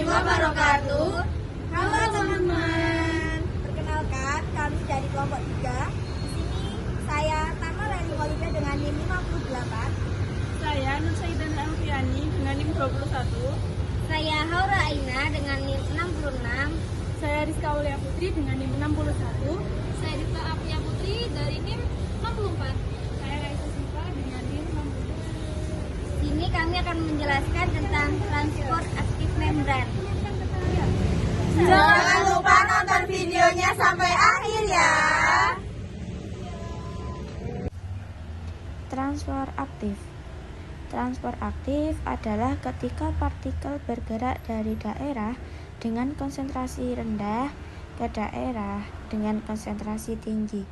wabarakatuh. Halo teman-teman. Perkenalkan, kami dari kelompok 3. Di sini saya Tama Leni Walida dengan NIM 58. Saya Nur Saidan Alfiani dengan NIM 21. Saya Haura Aina dengan NIM 66. Saya Rizka Aulia Putri dengan NIM 61. Saya Dita Apia Putri dari NIM 64. Saya Raisa Siva dengan NIM 60. Di sini kami akan menjelaskan tentang transport aktif membran. Jangan lupa nonton videonya sampai akhir ya. Transport aktif. Transport aktif adalah ketika partikel bergerak dari daerah dengan konsentrasi rendah ke daerah dengan konsentrasi tinggi.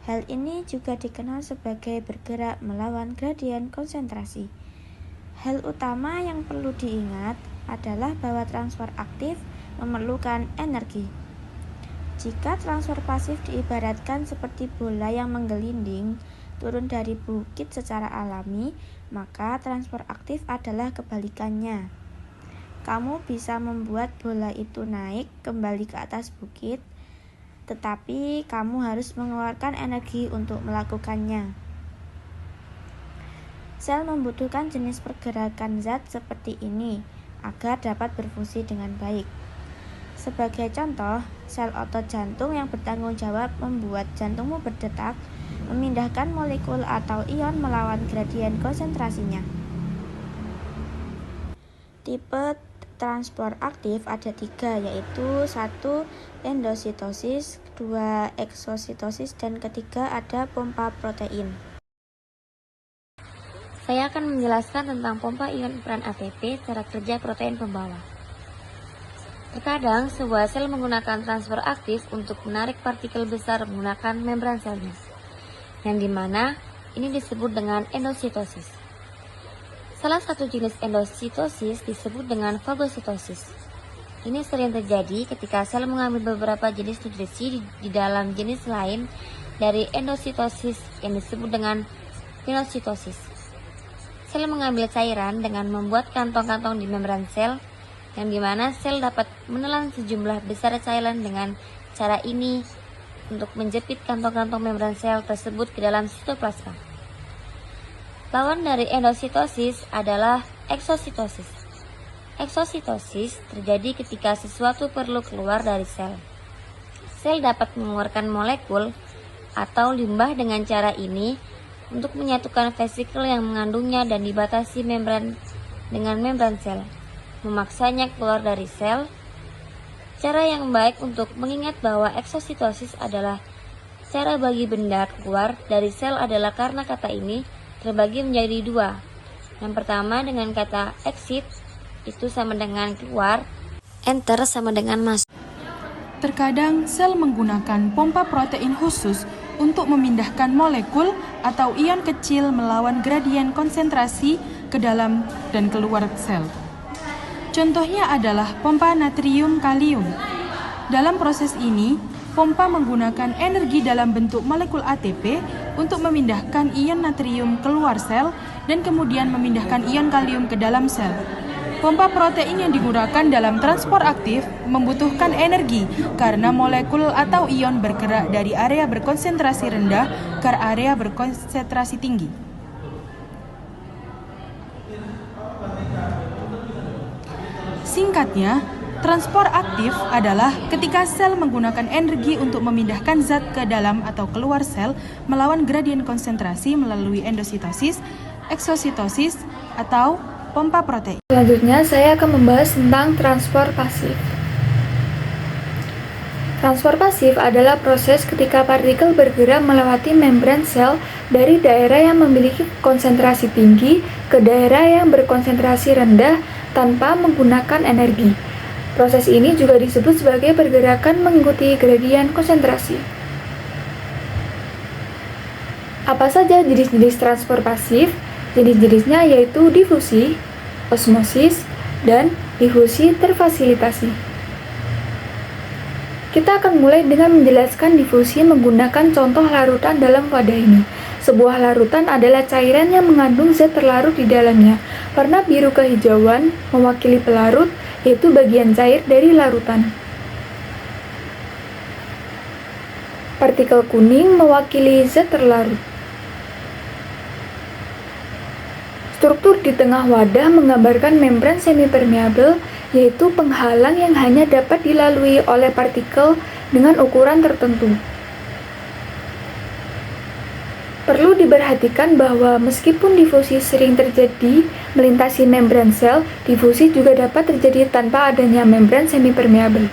Hal ini juga dikenal sebagai bergerak melawan gradien konsentrasi. Hal utama yang perlu diingat adalah bahwa transport aktif memerlukan energi. Jika transfer pasif diibaratkan seperti bola yang menggelinding turun dari bukit secara alami, maka transfer aktif adalah kebalikannya. Kamu bisa membuat bola itu naik kembali ke atas bukit, tetapi kamu harus mengeluarkan energi untuk melakukannya. Sel membutuhkan jenis pergerakan zat seperti ini agar dapat berfungsi dengan baik. Sebagai contoh, sel otot jantung yang bertanggung jawab membuat jantungmu berdetak, memindahkan molekul atau ion melawan gradien konsentrasinya. Tipe transport aktif ada 3, yaitu 1. Endositosis, 2. Eksositosis, dan ketiga ada pompa protein. Saya akan menjelaskan tentang pompa ion peran ATP, cara kerja protein pembawa. Terkadang, sebuah sel menggunakan transfer aktif untuk menarik partikel besar menggunakan membran selnya, yang dimana ini disebut dengan endositosis. Salah satu jenis endositosis disebut dengan fagositosis. Ini sering terjadi ketika sel mengambil beberapa jenis nutrisi di dalam jenis lain dari endositosis yang disebut dengan pinositosis. Sel mengambil cairan dengan membuat kantong-kantong di membran sel, yang dimana sel dapat menelan sejumlah besar cairan dengan cara ini untuk menjepit kantong-kantong membran sel tersebut ke dalam sitoplasma. Lawan dari endositosis adalah eksositosis. Eksositosis terjadi ketika sesuatu perlu keluar dari sel. Sel dapat mengeluarkan molekul atau limbah dengan cara ini untuk menyatukan vesikel yang mengandungnya dan dibatasi membran dengan membran sel, memaksanya keluar dari sel. Cara yang baik untuk mengingat bahwa eksositosis adalah cara bagi benda keluar dari sel adalah karena kata ini terbagi menjadi 2. Yang pertama dengan kata exit, itu sama dengan keluar, enter sama dengan masuk. Terkadang sel menggunakan pompa protein khusus untuk memindahkan molekul atau ion kecil melawan gradien konsentrasi ke dalam dan keluar sel. Contohnya adalah pompa natrium kalium. Dalam proses ini, pompa menggunakan energi dalam bentuk molekul ATP untuk memindahkan ion natrium keluar sel dan kemudian memindahkan ion kalium ke dalam sel. Pompa protein yang digunakan dalam transport aktif membutuhkan energi karena molekul atau ion bergerak dari area berkonsentrasi rendah ke area berkonsentrasi tinggi. Singkatnya, transport aktif adalah ketika sel menggunakan energi untuk memindahkan zat ke dalam atau keluar sel melawan gradien konsentrasi melalui endositosis, eksositosis, atau pompa protein. Selanjutnya, saya akan membahas tentang transport pasif. Transport pasif adalah proses ketika partikel bergerak melewati membran sel dari daerah yang memiliki konsentrasi tinggi ke daerah yang berkonsentrasi rendah tanpa menggunakan energi. Proses ini juga disebut sebagai pergerakan mengikuti gradien konsentrasi. Apa saja jenis-jenis transport pasif? Jenis-jenisnya yaitu difusi, osmosis, dan difusi terfasilitasi. Kita akan mulai dengan menjelaskan difusi menggunakan contoh larutan dalam wadah ini. Sebuah larutan adalah cairan yang mengandung zat terlarut di dalamnya. Warna biru kehijauan mewakili pelarut, yaitu bagian cair dari larutan. Partikel kuning mewakili zat terlarut. Struktur di tengah wadah menggambarkan membran semipermeabel, yaitu penghalang yang hanya dapat dilalui oleh partikel dengan ukuran tertentu. Perlu diperhatikan bahwa meskipun difusi sering terjadi melintasi membran sel, difusi juga dapat terjadi tanpa adanya membran semipermeabel.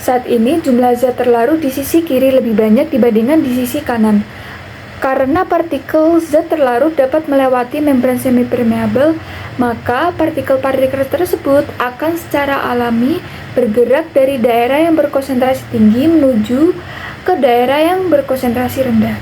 Saat ini jumlah zat terlarut di sisi kiri lebih banyak dibandingkan di sisi kanan. Karena partikel zat terlarut dapat melewati membran semipermeabel, maka partikel-partikel tersebut akan secara alami bergerak dari daerah yang berkonsentrasi tinggi menuju ke daerah yang berkonsentrasi rendah.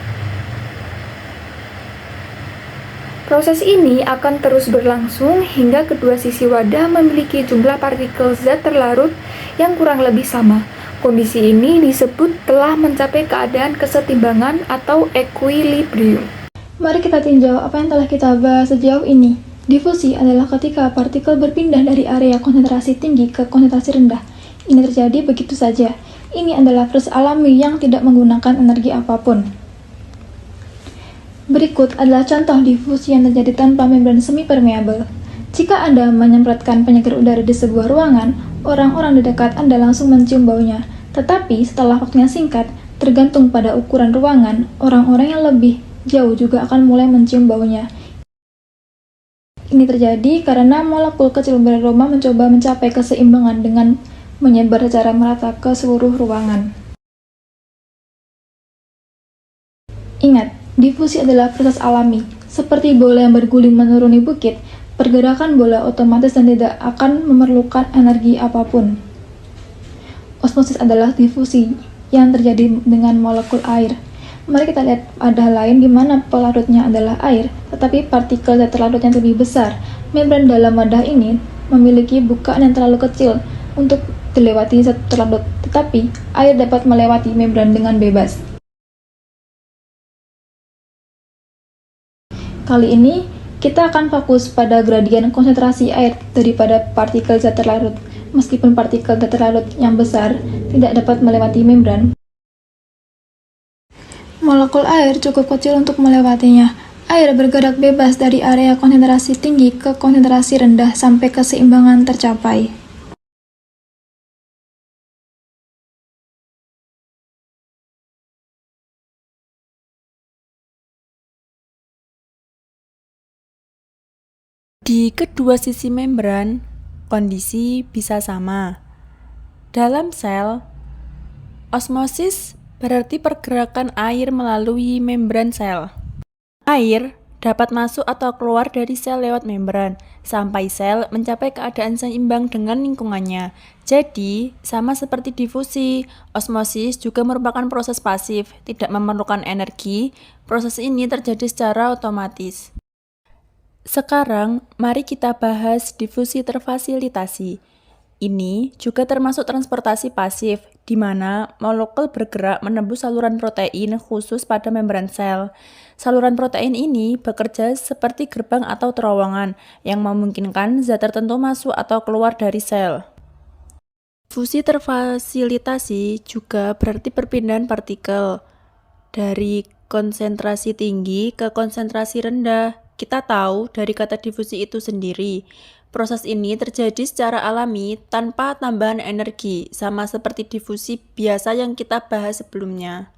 Proses ini akan terus berlangsung hingga kedua sisi wadah memiliki jumlah partikel zat terlarut yang kurang lebih sama. Kondisi ini disebut telah mencapai keadaan kesetimbangan atau equilibrium. Mari kita tinjau apa yang telah kita bahas sejauh ini. Difusi adalah ketika partikel berpindah dari area konsentrasi tinggi ke konsentrasi rendah. Ini terjadi begitu saja. Ini adalah proses alami yang tidak menggunakan energi apapun. Berikut adalah contoh difusi yang terjadi tanpa membran semipermeabel. Jika Anda menyemprotkan penyegar udara di sebuah ruangan, orang-orang di dekat Anda langsung mencium baunya. Tetapi setelah waktunya singkat, tergantung pada ukuran ruangan, orang-orang yang lebih jauh juga akan mulai mencium baunya. Ini terjadi karena molekul kecil beraroma mencoba mencapai keseimbangan dengan menyebar secara merata ke seluruh ruangan. Ingat, difusi adalah proses alami. Seperti bola yang berguling menuruni bukit, pergerakan bola otomatis dan tidak akan memerlukan energi apapun. Osmosis adalah difusi yang terjadi dengan molekul air. Mari kita lihat wadah lain di mana pelarutnya adalah air, tetapi partikel zat terlarut yang lebih besar. Membran dalam wadah ini memiliki bukaan yang terlalu kecil untuk dilewati zat terlarut, tetapi air dapat melewati membran dengan bebas. Kali ini, kita akan fokus pada gradien konsentrasi air daripada partikel zat terlarut. Meskipun partikel zat terlarut yang besar tidak dapat melewati membran, molekul air cukup kecil untuk melewatinya. Air bergerak bebas dari area konsentrasi tinggi ke konsentrasi rendah sampai keseimbangan tercapai. Di kedua sisi membran, kondisi bisa sama. Dalam sel, osmosis berarti pergerakan air melalui membran sel. Air dapat masuk atau keluar dari sel lewat membran, sampai sel mencapai keadaan seimbang dengan lingkungannya. Jadi, sama seperti difusi, osmosis juga merupakan proses pasif, tidak memerlukan energi. Proses ini terjadi secara otomatis. Sekarang, mari kita bahas difusi terfasilitasi. Ini juga termasuk transportasi pasif, di mana molekul bergerak menembus saluran protein khusus pada membran sel. Saluran protein ini bekerja seperti gerbang atau terowongan yang memungkinkan zat tertentu masuk atau keluar dari sel. Difusi terfasilitasi juga berarti perpindahan partikel dari konsentrasi tinggi ke konsentrasi rendah. Kita tahu dari kata difusi itu sendiri, proses ini terjadi secara alami tanpa tambahan energi, sama seperti difusi biasa yang kita bahas sebelumnya.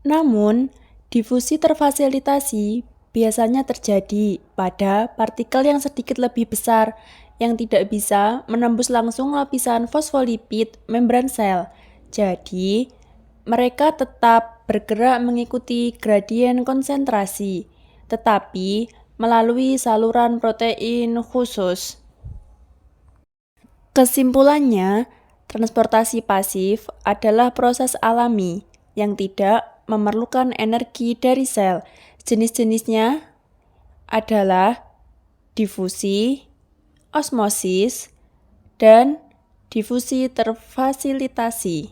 Namun, difusi terfasilitasi biasanya terjadi pada partikel yang sedikit lebih besar, yang tidak bisa menembus langsung lapisan fosfolipid membran sel. Jadi, mereka tetap bergerak mengikuti gradien konsentrasi, tetapi melalui saluran protein khusus. Kesimpulannya, transportasi pasif adalah proses alami yang tidak memerlukan energi dari sel. Jenis-jenisnya adalah difusi, osmosis, dan difusi terfasilitasi.